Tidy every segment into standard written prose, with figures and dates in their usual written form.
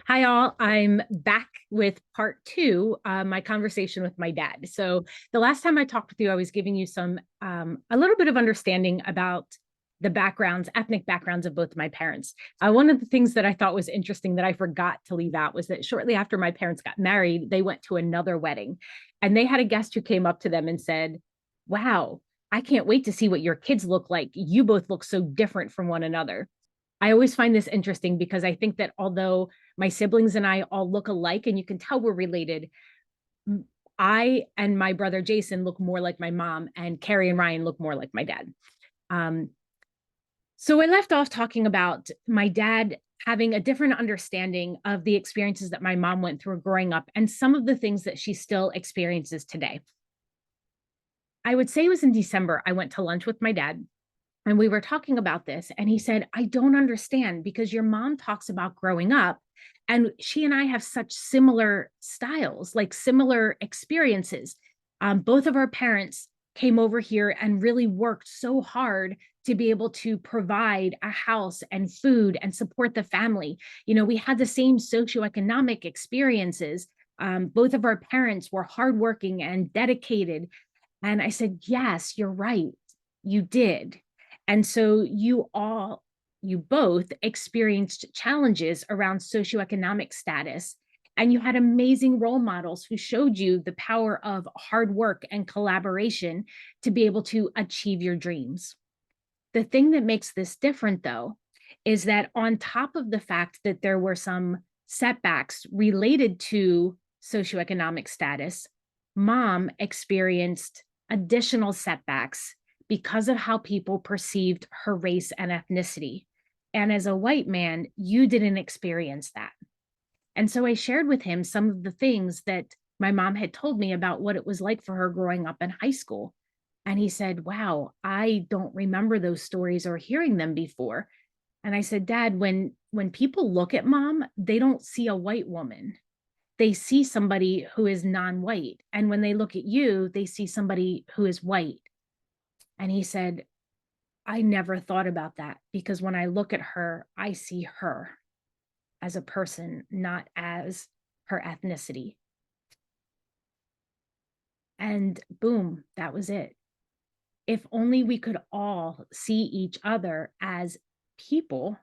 Hi, all. I'm back with part two, my conversation with my dad. So, the last time I talked with you, I was giving you a little bit of understanding about the backgrounds, ethnic backgrounds of both my parents. One of the things that I thought was interesting that I forgot to leave out was that shortly after my parents got married, they went to another wedding and they had a guest who came up to them and said, "Wow, I can't wait to see what your kids look like. You both look so different from one another." I always find this interesting because I think that although my siblings and I all look alike and you can tell we're related, I and my brother Jason look more like my mom, and Carrie and Ryan look more like my dad. Um, so I left off talking about my dad having a different understanding of the experiences that my mom went through growing up and some of the things that she still experiences today. I would say it was in December. I went to lunch with my dad and we were talking about this. And he said, "I don't understand because your mom talks about growing up and she and I have such similar styles, like similar experiences. Both of our parents came over here and really worked so hard to be able to provide a house and food and support the family. You know, we had the same socioeconomic experiences. Both of our parents were hardworking and dedicated." And I said, "Yes, you're right. You did. And so you both experienced challenges around socioeconomic status, and you had amazing role models who showed you the power of hard work and collaboration to be able to achieve your dreams." The thing that makes this different, though, is that on top of the fact that there were some setbacks related to socioeconomic status, mom experienced additional setbacks because of how people perceived her race and ethnicity. And as a white man, you didn't experience that. And so I shared with him some of the things that my mom had told me about what it was like for her growing up in high school. And he said, "Wow, I don't remember those stories or hearing them before." And I said, "Dad, when people look at mom, they don't see a white woman. They see somebody who is non-white. And when they look at you, they see somebody who is white." And he said, "I never thought about that because when I look at her, I see her as a person, not as her ethnicity." And boom, that was it. If only we could all see each other as people.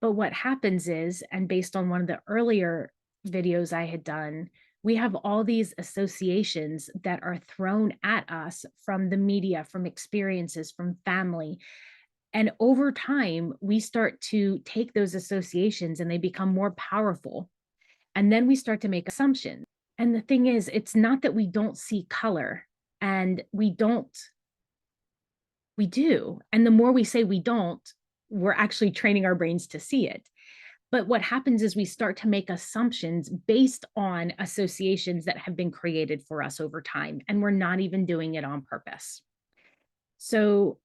But what happens is, and based on one of the earlier videos I had done, we have all these associations that are thrown at us from the media, from experiences, from family. And over time, we start to take those associations and they become more powerful. And then we start to make assumptions. And the thing is, it's not that we don't see color, and we do. And the more we say we don't, we're actually training our brains to see it. But what happens is we start to make assumptions based on associations that have been created for us over time, and we're not even doing it on purpose. So,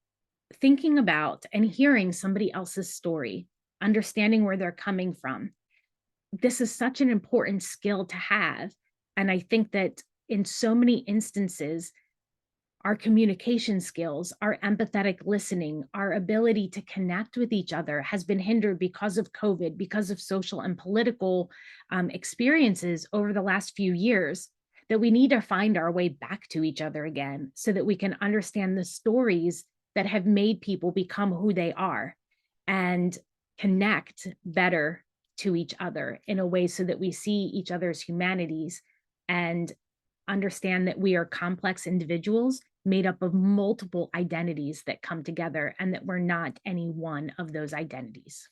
thinking about and hearing somebody else's story, understanding where they're coming from, this is such an important skill to have. And I think that in so many instances, our communication skills, our empathetic listening, our ability to connect with each other has been hindered because of COVID, because of social and political experiences over the last few years, that we need to find our way back to each other again so that we can understand the stories that have made people become who they are and connect better to each other in a way so that we see each other's humanities and understand that we are complex individuals made up of multiple identities that come together and that we're not any one of those identities.